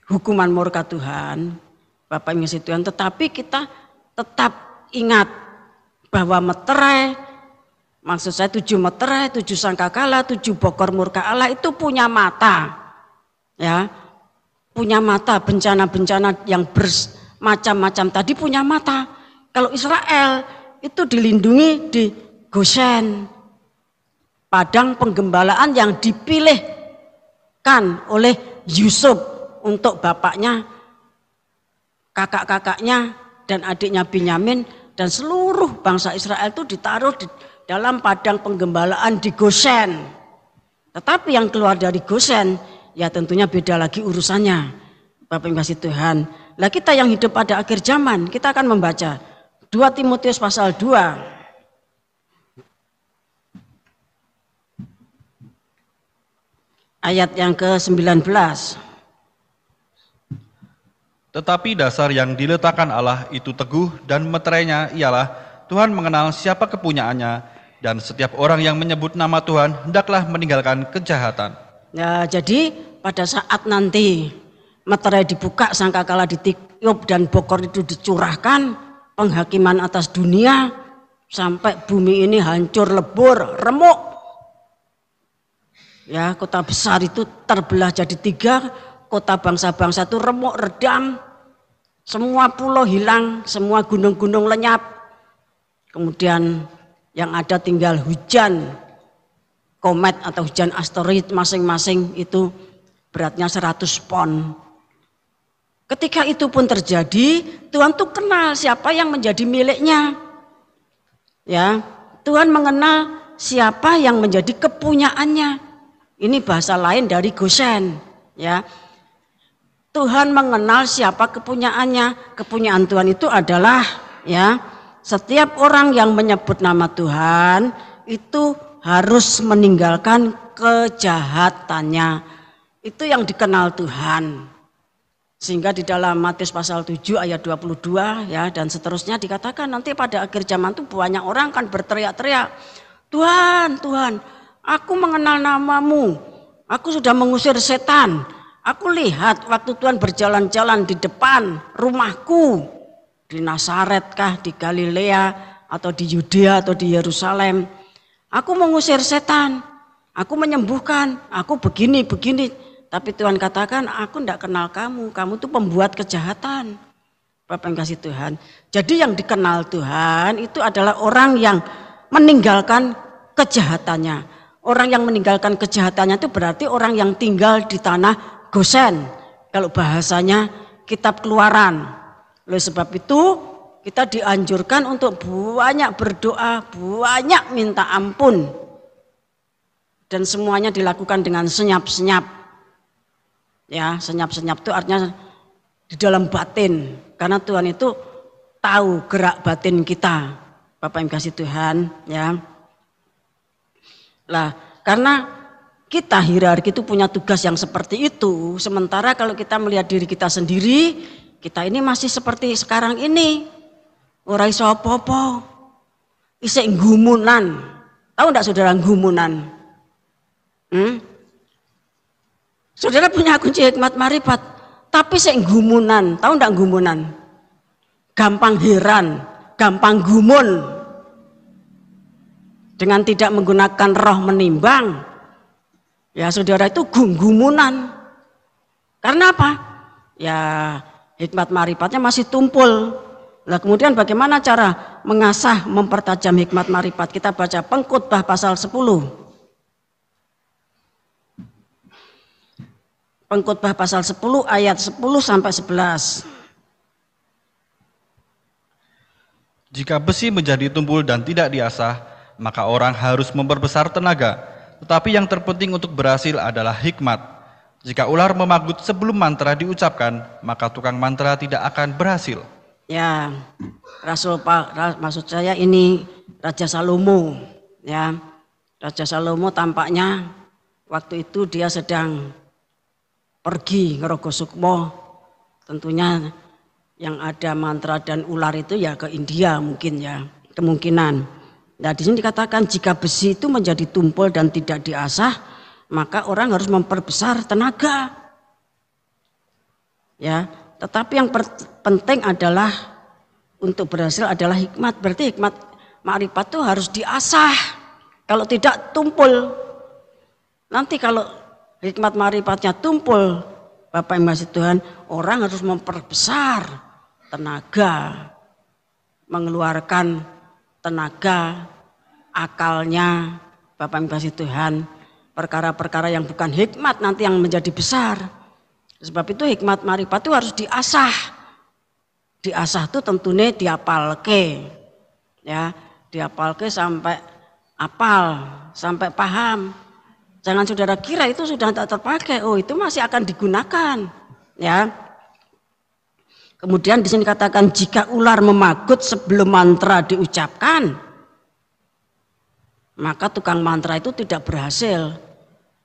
Speaker 1: hukuman murka Tuhan, Bapak yang kasih Tuhan, tetapi kita tetap ingat bahwa meterai, maksud saya 7 meterai, 7 sangkakala, 7 bokor murka Allah itu punya mata, ya, punya mata. Bencana-bencana yang bermacam-macam tadi punya mata. Kalau Israel itu dilindungi di Goshen, padang penggembalaan yang dipilihkan oleh Yusuf untuk bapaknya, kakak-kakaknya dan adiknya Binyamin, dan seluruh bangsa Israel itu ditaruh di dalam padang penggembalaan di Goshen. Tetapi yang keluar dari Goshen ya tentunya beda lagi urusannya. Bapak yang kasih Tuhan. Lah kita yang hidup pada akhir zaman, kita akan membaca 2 Timotius pasal 2. Ayat yang ke-19.
Speaker 2: Tetapi dasar yang diletakkan Allah itu teguh, dan meterainya ialah Tuhan mengenal siapa kepunyaannya, dan setiap orang yang menyebut nama Tuhan hendaklah meninggalkan kejahatan.
Speaker 1: Nah, jadi pada saat nanti meterai dibuka, sangkakala ditiup dan bokor itu dicurahkan, penghakiman atas dunia sampai bumi ini hancur lebur, remuk. Ya, kota besar itu terbelah jadi 3. Kota bangsa-bangsa itu remuk, redam, semua pulau hilang, semua gunung-gunung lenyap. Kemudian yang ada tinggal hujan komet atau hujan asteroid, masing-masing itu beratnya 100 pon. Ketika itu pun terjadi, Tuhan tuh kenal siapa yang menjadi miliknya. Ya, Tuhan mengenal siapa yang menjadi kepunyaannya. Ini bahasa lain dari Goshen, ya. Tuhan mengenal siapa kepunyaannya. Kepunyaan Tuhan itu adalah, ya, setiap orang yang menyebut nama Tuhan itu harus meninggalkan kejahatannya. Itu yang dikenal Tuhan. Sehingga di dalam Matius pasal 7 ayat 22 ya dan seterusnya dikatakan nanti pada akhir zaman itu banyak orang kan berteriak-teriak, Tuhan, Tuhan, aku mengenal namamu, aku sudah mengusir setan. Aku lihat waktu Tuhan berjalan-jalan di depan rumahku, di Nazaret kah, di Galilea, atau di Yudea, atau di Yerusalem. Aku mengusir setan. Aku menyembuhkan, aku begini. Tapi Tuhan katakan, aku tidak kenal kamu. Kamu tuh pembuat kejahatan. Bapak yang kasih Tuhan. Jadi yang dikenal Tuhan itu adalah orang yang meninggalkan kejahatannya. Orang yang meninggalkan kejahatannya itu berarti orang yang tinggal di tanah Gosen. Kalau bahasanya kitab Keluaran. Oleh sebab itu kita dianjurkan untuk banyak berdoa, banyak minta ampun. Dan semuanya dilakukan dengan senyap-senyap. Ya, senyap-senyap itu artinya di dalam batin. Karena Tuhan itu tahu gerak batin kita. Bapak yang kasih Tuhan, ya. Lah, karena kita hierarki itu punya tugas yang seperti itu. Sementara kalau kita melihat diri kita sendiri, kita ini masih seperti sekarang ini. Ora iso apa-apa. Isih gumunan. Tahu enggak saudara gumunan? Saudara punya kunci hikmat marifat, tapi sing gumunan, tahu enggak gumunan? Gampang heran, gampang gumun. Dengan tidak menggunakan roh menimbang. Ya saudara itu gumunan. Karena apa? Ya hikmat marifatnya masih tumpul. Nah kemudian bagaimana cara mengasah, mempertajam hikmat marifat? Kita baca Pengkhotbah pasal 10. Pengkhotbah pasal 10 ayat 10 sampai 11.
Speaker 2: Jika besi menjadi tumpul dan tidak diasah, maka orang harus memperbesar tenaga. Tetapi yang terpenting untuk berhasil adalah hikmat. Jika ular memagut sebelum mantra diucapkan, maka tukang mantra tidak akan berhasil.
Speaker 1: Ya, maksud saya ini Raja Salomo. Ya, Raja Salomo tampaknya waktu itu dia sedang pergi ngerogo sukmo, tentunya yang ada mantra dan ular itu ya ke India mungkin ya, kemungkinan. Nah di sini dikatakan jika besi itu menjadi tumpul dan tidak diasah, maka orang harus memperbesar tenaga. Ya, tetapi yang penting adalah untuk berhasil adalah hikmat. Berarti hikmat makrifat itu harus diasah. Kalau tidak tumpul. Nanti kalau hikmat marifatnya tumpul, Bapak yang masih Tuhan, orang harus memperbesar tenaga, mengeluarkan tenaga, akalnya, Bapak yang masih Tuhan, perkara-perkara yang bukan hikmat nanti yang menjadi besar. Sebab itu hikmat marifat itu harus diasah. Diasah itu tentunya diapalke, ya, diapalke sampai apal, sampai paham. Jangan saudara kira itu sudah tak terpakai, oh itu masih akan digunakan, ya. Kemudian di sini katakan jika ular memagut sebelum mantra diucapkan, maka tukang mantra itu tidak berhasil.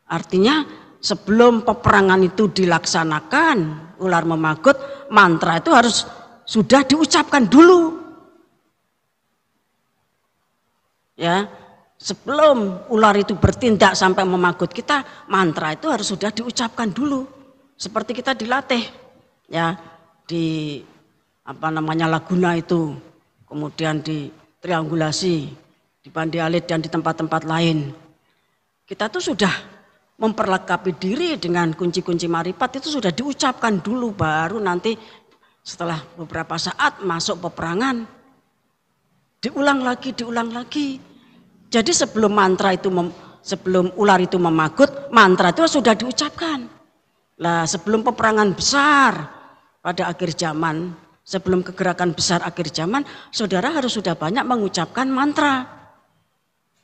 Speaker 1: Artinya sebelum peperangan itu dilaksanakan, ular memagut, mantra itu harus sudah diucapkan dulu, ya. Sebelum ular itu bertindak sampai memagut kita, mantra itu harus sudah diucapkan dulu. Seperti kita dilatih, ya, di Laguna itu, kemudian di triangulasi, di Bandi Alit dan di tempat-tempat lain. Kita tuh sudah memperlengkapi diri dengan kunci-kunci marifat itu sudah diucapkan dulu, baru nanti setelah beberapa saat masuk peperangan diulang lagi. Jadi sebelum mantra itu sebelum ular itu memagut, mantra itu sudah diucapkan. Lah sebelum peperangan besar pada akhir zaman, sebelum kegerakan besar akhir zaman, saudara harus sudah banyak mengucapkan mantra.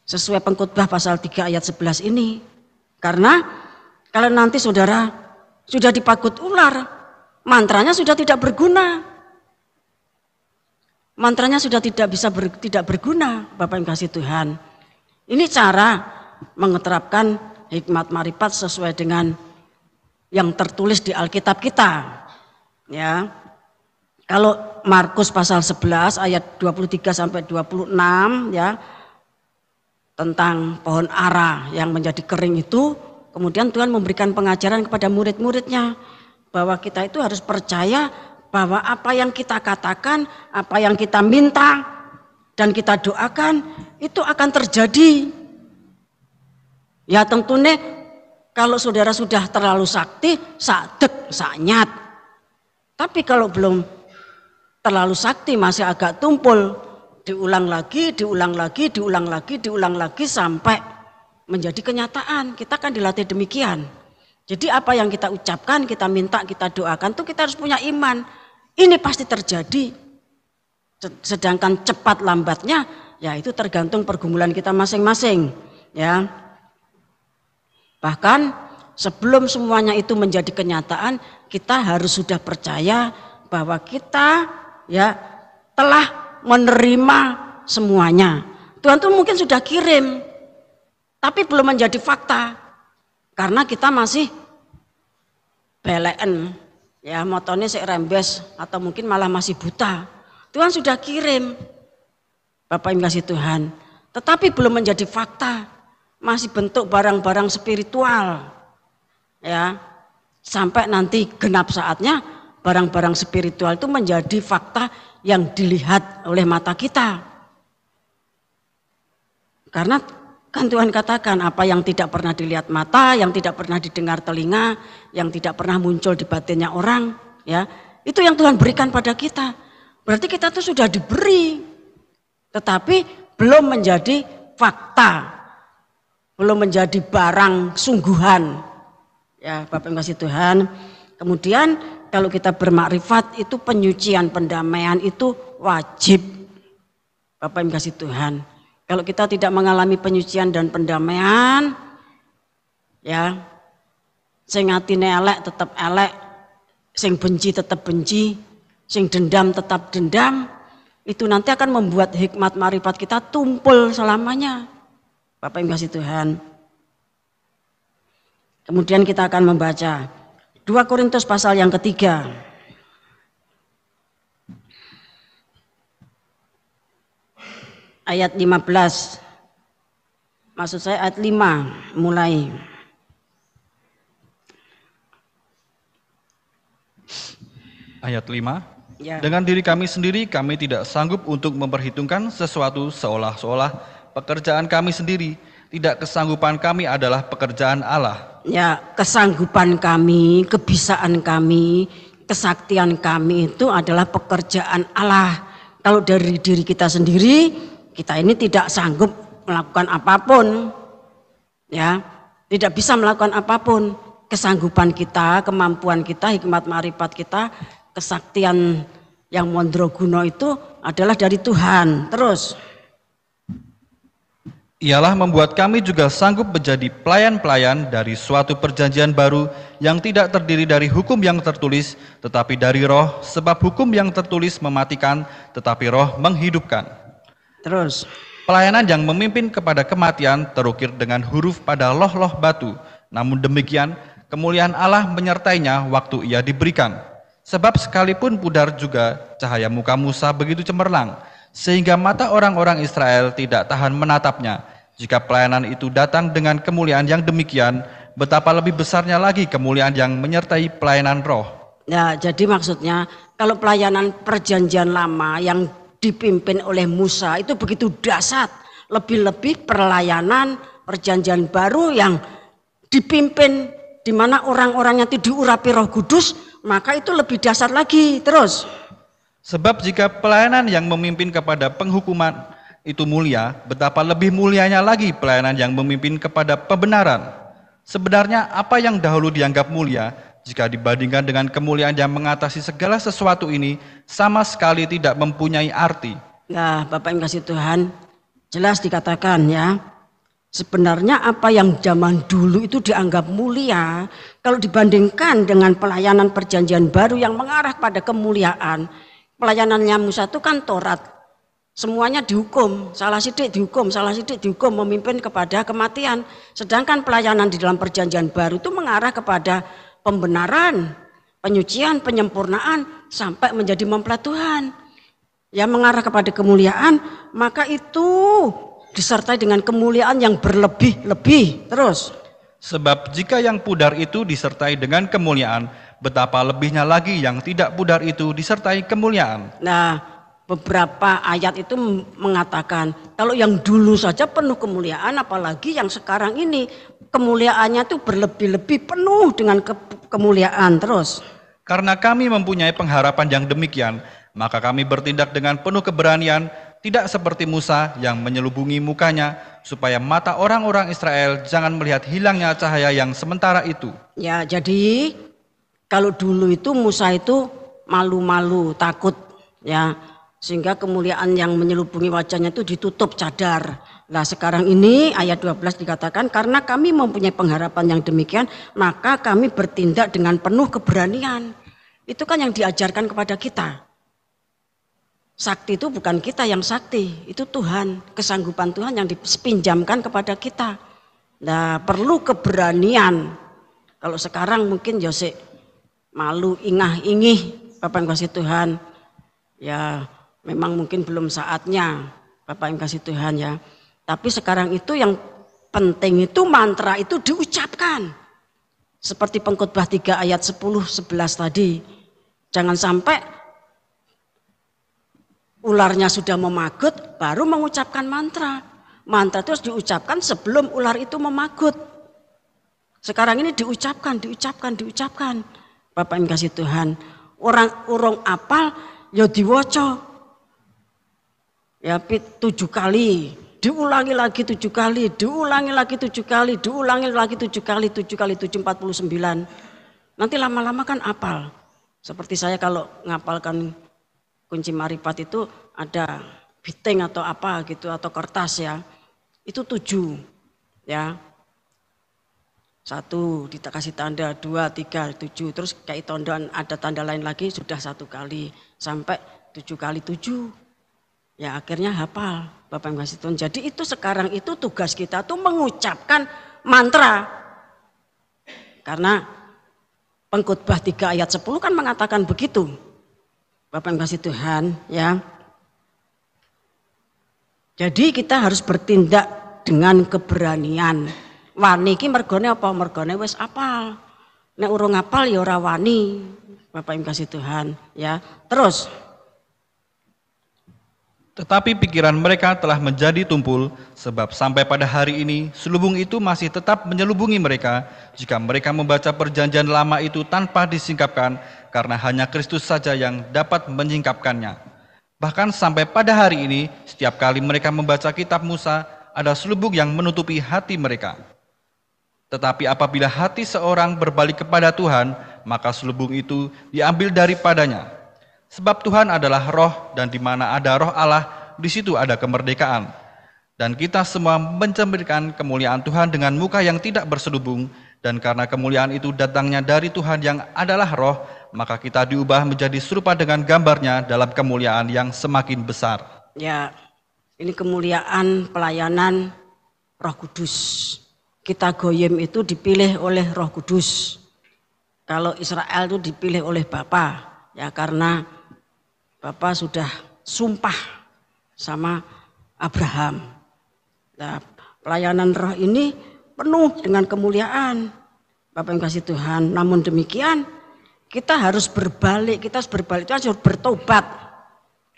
Speaker 1: Sesuai Pengkhotbah pasal 3 ayat 11 ini. Karena kalau nanti saudara sudah dipagut ular, mantranya sudah tidak berguna. Mantranya sudah tidak berguna, Bapak yang kasih Tuhan. Ini cara mengeterapkan hikmat marifat sesuai dengan yang tertulis di Alkitab kita. Ya. Kalau Markus pasal 11 ayat 23 sampai 26 ya, tentang pohon ara yang menjadi kering itu, kemudian Tuhan memberikan pengajaran kepada murid-muridnya bahwa kita itu harus percaya bahwa apa yang kita katakan, apa yang kita minta dan kita doakan itu akan terjadi. Ya tentunya kalau saudara sudah terlalu sakti, sadek, saknyat. Tapi kalau belum terlalu sakti, masih agak tumpul, diulang lagi, diulang lagi, diulang lagi, diulang lagi sampai menjadi kenyataan. Kita kan dilatih demikian. Jadi apa yang kita ucapkan, kita minta, kita doakan tuh kita harus punya iman. Ini pasti terjadi. Sedangkan cepat lambatnya, ya itu tergantung pergumulan kita masing-masing. Ya. Bahkan sebelum semuanya itu menjadi kenyataan, kita harus sudah percaya bahwa kita ya telah menerima semuanya. Tuhan tuh mungkin sudah kirim, tapi belum menjadi fakta. Karena kita masih beleken, ya motornya sik rembes atau mungkin malah masih buta. Tuhan sudah kirim, Bapak Ibu kasih Tuhan, tetapi belum menjadi fakta, masih bentuk barang-barang spiritual, ya sampai nanti genap saatnya barang-barang spiritual itu menjadi fakta yang dilihat oleh mata kita. Karena kan Tuhan katakan apa yang tidak pernah dilihat mata, yang tidak pernah didengar telinga, yang tidak pernah muncul di batinnya orang, ya itu yang Tuhan berikan pada kita. Berarti kita tuh sudah diberi, tetapi belum menjadi fakta, belum menjadi barang sungguhan. Ya Bapak yang kasih Tuhan. Kemudian kalau kita bermakrifat itu penyucian pendamaian itu wajib. Bapak yang kasih Tuhan. Kalau kita tidak mengalami penyucian dan pendamaian, ya, sing atine elek tetap elek, sing benci tetap benci, sing dendam tetap dendam, itu nanti akan membuat hikmat marifat kita tumpul selamanya. Bapak yang kasih Tuhan. Kemudian kita akan membaca 2 Korintus pasal yang ketiga. Ayat 15, maksud saya ayat 5 mulai.
Speaker 2: Ayat 5,
Speaker 1: Ya.
Speaker 2: Dengan diri kami sendiri kami tidak sanggup untuk memperhitungkan sesuatu seolah-olah pekerjaan kami sendiri. Tidak, kesanggupan kami adalah pekerjaan Allah.
Speaker 1: Ya, kesanggupan kami, kebisaan kami, kesaktian kami itu adalah pekerjaan Allah. Kalau dari diri kita sendiri, kita ini tidak sanggup melakukan apapun, ya, tidak bisa melakukan apapun. Kesanggupan kita, kemampuan kita, hikmat marifat kita, kesaktian yang mandraguna itu adalah dari Tuhan. Terus,
Speaker 2: Ialah membuat kami juga sanggup menjadi pelayan-pelayan dari suatu perjanjian baru yang tidak terdiri dari hukum yang tertulis, tetapi dari roh, sebab hukum yang tertulis mematikan, tetapi roh menghidupkan.
Speaker 1: terus.
Speaker 2: Pelayanan yang memimpin kepada kematian terukir dengan huruf pada loh-loh batu. Namun demikian, kemuliaan Allah menyertainya waktu ia diberikan. Sebab sekalipun pudar juga cahaya muka Musa begitu cemerlang, sehingga mata orang-orang Israel tidak tahan menatapnya. Jika pelayanan itu datang dengan kemuliaan yang demikian, betapa lebih besarnya lagi kemuliaan yang menyertai pelayanan roh.
Speaker 1: Ya, jadi maksudnya kalau pelayanan perjanjian lama yang dipimpin oleh Musa itu begitu dahsyat, lebih-lebih pelayanan perjanjian baru yang dipimpin di mana orang-orangnya itu diurapi Roh Kudus, maka itu lebih dahsyat lagi. Terus,
Speaker 2: Sebab jika pelayanan yang memimpin kepada penghukuman itu mulia, betapa lebih mulianya lagi pelayanan yang memimpin kepada pembenaran. Sebenarnya apa yang dahulu dianggap mulia, jika dibandingkan dengan kemuliaan yang mengatasi segala sesuatu ini, sama sekali tidak mempunyai arti.
Speaker 1: ya Bapak yang kasih Tuhan, jelas dikatakan ya, sebenarnya apa yang zaman dulu itu dianggap mulia, kalau dibandingkan dengan pelayanan perjanjian baru yang mengarah pada kemuliaan, pelayanannya Musa itu kan Taurat, semuanya dihukum, salah sidik dihukum, memimpin kepada kematian. Sedangkan pelayanan di dalam perjanjian baru itu mengarah kepada pembenaran, penyucian, penyempurnaan, sampai menjadi mempelai Tuhan. Yang mengarah kepada kemuliaan, maka itu disertai dengan kemuliaan yang berlebih-lebih. Terus,
Speaker 2: Sebab jika yang pudar itu disertai dengan kemuliaan, betapa lebihnya lagi yang tidak pudar itu disertai kemuliaan.
Speaker 1: nah beberapa ayat itu mengatakan kalau yang dulu saja penuh kemuliaan, apalagi yang sekarang ini kemuliaannya itu berlebih-lebih, penuh dengan kemuliaan terus.
Speaker 2: Karena kami mempunyai pengharapan yang demikian, maka kami bertindak dengan penuh keberanian, tidak seperti Musa yang menyelubungi mukanya, supaya mata orang-orang Israel jangan melihat hilangnya cahaya yang sementara itu.
Speaker 1: Ya, jadi kalau dulu itu Musa itu malu-malu, takut, ya, sehingga kemuliaan yang menyelubungi wajahnya itu ditutup cadar. Nah, sekarang ini ayat 12 dikatakan, karena kami mempunyai pengharapan yang demikian, maka kami bertindak dengan penuh keberanian. Itu kan yang diajarkan kepada kita. Sakti itu bukan kita yang sakti, itu Tuhan, kesanggupan Tuhan yang dipinjamkan kepada kita. Nah, perlu keberanian. Kalau sekarang mungkin Yosek malu, ingah-ingih, Bapak yang kasih Tuhan. Ya, memang mungkin belum saatnya, Bapak yang kasih Tuhan ya. Tapi sekarang itu yang penting itu mantra itu diucapkan. Seperti Pengkhotbah 3 ayat 10-11 tadi. Jangan sampai ularnya sudah memagut baru mengucapkan mantra. Mantra itu harus diucapkan sebelum ular itu memagut. Sekarang ini diucapkan. Bapak yang kasih Tuhan. Orang urung apal ya diwaca. Ya 7 kali, diulangi lagi 7 kali, diulangi lagi 7 kali, diulangi lagi 7 kali, 7 kali 7 49. Nanti lama-lama kan apal. Seperti saya kalau ngapalkan kunci marifat itu ada biting atau apa gitu atau kertas ya. Itu 7 ya. 1 dikasih tanda, 2, 3, 7. Terus kayak tanda ada tanda lain lagi sudah 1 kali sampai 7 kali 7. Ya akhirnya hafal Bapak yang kasih Tuhan. Jadi itu sekarang itu tugas kita tuh mengucapkan mantra. Karena Pengkhotbah 3 ayat 10 kan mengatakan begitu. Bapak yang kasih Tuhan ya. Jadi kita harus bertindak dengan keberanian. Wani iki mergone apa? Mergone wis apal. Nek urung apal ya ora wani. Bapak yang kasih Tuhan ya. Terus
Speaker 2: Tetapi pikiran mereka telah menjadi tumpul, sebab sampai pada hari ini selubung itu masih tetap menyelubungi mereka jika mereka membaca perjanjian lama itu tanpa disingkapkan, karena hanya Kristus saja yang dapat menyingkapkannya. Bahkan sampai pada hari ini, setiap kali mereka membaca kitab Musa, ada selubung yang menutupi hati mereka. Tetapi apabila hati seorang berbalik kepada Tuhan, maka selubung itu diambil daripadanya. Sebab Tuhan adalah roh, dan di mana ada roh Allah, di situ ada kemerdekaan. Dan kita semua mencerminkan kemuliaan Tuhan dengan muka yang tidak berselubung, dan karena kemuliaan itu datangnya dari Tuhan yang adalah roh, maka kita diubah menjadi serupa dengan gambarnya dalam kemuliaan yang semakin besar.
Speaker 1: Ya, ini kemuliaan pelayanan Roh Kudus. Kita goyim itu dipilih oleh Roh Kudus. Kalau Israel itu dipilih oleh Bapa, ya karena Bapa sudah sumpah sama Abraham. Nah, pelayanan roh ini penuh dengan kemuliaan. Bapak yang kasih Tuhan. Namun demikian kita harus berbalik. Kita harus berbalik itu harus bertobat.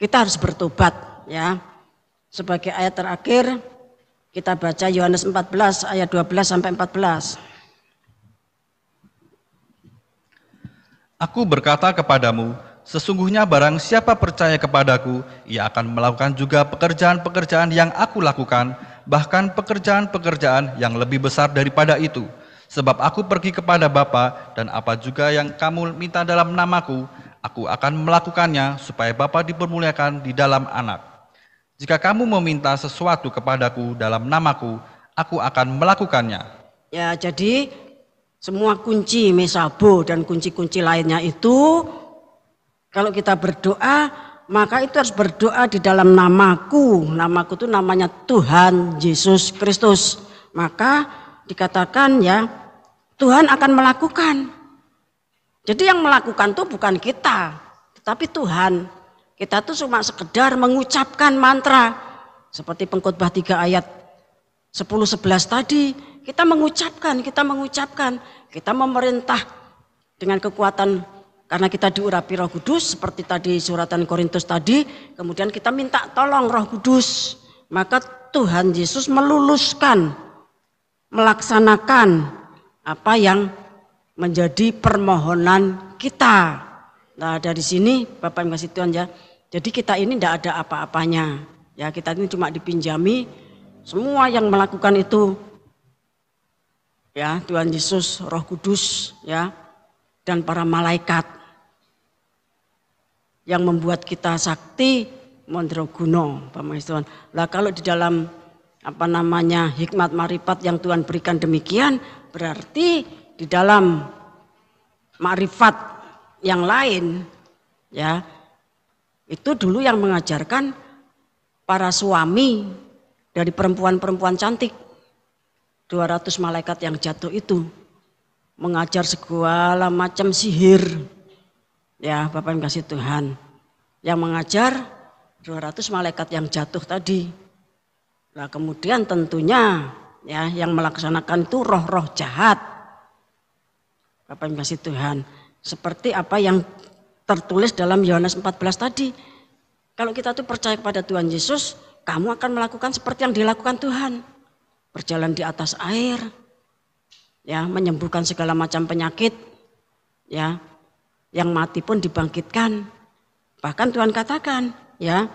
Speaker 1: Kita harus bertobat ya. Sebagai ayat terakhir kita baca Yohanes 14 ayat 12 sampai 14.
Speaker 2: Aku berkata kepadamu, sesungguhnya barang siapa percaya kepadaku, ia akan melakukan juga pekerjaan-pekerjaan yang aku lakukan, bahkan pekerjaan-pekerjaan yang lebih besar daripada itu. Sebab aku pergi kepada Bapa, dan apa juga yang kamu minta dalam namaku, aku akan melakukannya, supaya Bapa dipermuliakan di dalam Anak. Jika kamu meminta sesuatu kepadaku dalam namaku, aku akan melakukannya.
Speaker 1: Ya, jadi semua kunci mesabo dan kunci-kunci lainnya itu kalau kita berdoa, maka itu harus berdoa di dalam namaku. Namaku itu namanya Tuhan Yesus Kristus. Maka dikatakan ya, Tuhan akan melakukan. Jadi yang melakukan itu bukan kita, tetapi Tuhan. Kita tuh cuma sekedar mengucapkan mantra. Seperti Pengkhotbah 3 ayat 10-11 tadi. Kita mengucapkan. Kita memerintah dengan kekuatan Karena kita diurapi Roh Kudus seperti tadi suratan Korintus tadi, kemudian kita minta tolong Roh Kudus, maka Tuhan Yesus meluluskan, melaksanakan apa yang menjadi permohonan kita. Nah dari sini Bapak yang kasih Tuhan ya, jadi kita ini tidak ada apa-apanya, ya kita ini cuma dipinjami, semua yang melakukan itu ya Tuhan Yesus, Roh Kudus ya, dan para malaikat yang membuat kita sakti mandraguna, Bapak Tuhan. Lah kalau di dalam apa namanya hikmat marifat yang Tuhan berikan demikian, berarti di dalam marifat yang lain ya, itu dulu yang mengajarkan para suami dari perempuan-perempuan cantik, 200 malaikat yang jatuh itu mengajar segala macam sihir. Ya Bapak yang kasih Tuhan, yang mengajar 200 malaikat yang jatuh tadi. Nah kemudian tentunya ya yang melaksanakan itu roh-roh jahat. Bapak yang kasih Tuhan, seperti apa yang tertulis dalam Yohanes 14 tadi. Kalau kita tuh percaya kepada Tuhan Yesus, kamu akan melakukan seperti yang dilakukan Tuhan. Berjalan di atas air, ya menyembuhkan segala macam penyakit, ya. Yang mati pun dibangkitkan. Bahkan Tuhan katakan, ya,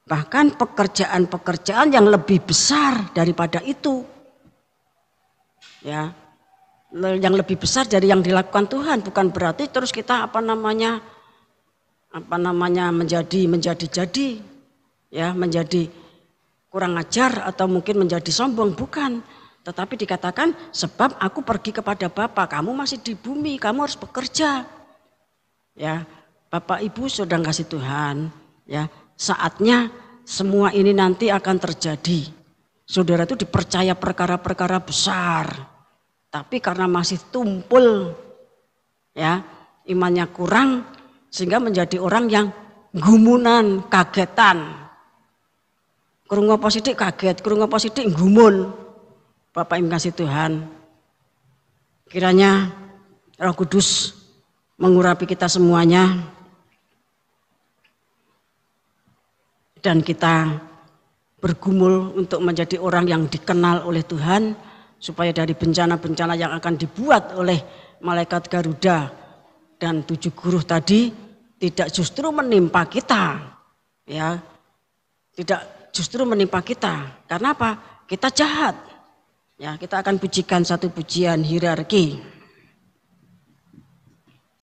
Speaker 1: bahkan pekerjaan-pekerjaan yang lebih besar daripada itu, ya, yang lebih besar dari yang dilakukan Tuhan. Bukan berarti terus kita menjadi, ya, menjadi kurang ajar atau mungkin menjadi sombong, bukan. Tetapi dikatakan sebab aku pergi kepada Bapa, kamu masih di bumi, kamu harus bekerja. Ya, Bapak Ibu Saudara kasih Tuhan, ya, saatnya semua ini nanti akan terjadi. Saudara itu dipercaya perkara-perkara besar, tapi karena masih tumpul, ya, imannya kurang, sehingga menjadi orang yang gumunan, kagetan. Krungu apa sithik kaget, krungu apa sithik gumun. Bapak Ibu kasih Tuhan, kiranya Roh Kudus mengurapi kita semuanya dan kita bergumul untuk menjadi orang yang dikenal oleh Tuhan, supaya dari bencana-bencana yang akan dibuat oleh malaikat Garuda dan 7 guru tadi tidak justru menimpa kita, ya, tidak justru menimpa kita. Karena apa? Kita jahat. Ya, kita akan pujikan satu pujian hierarki.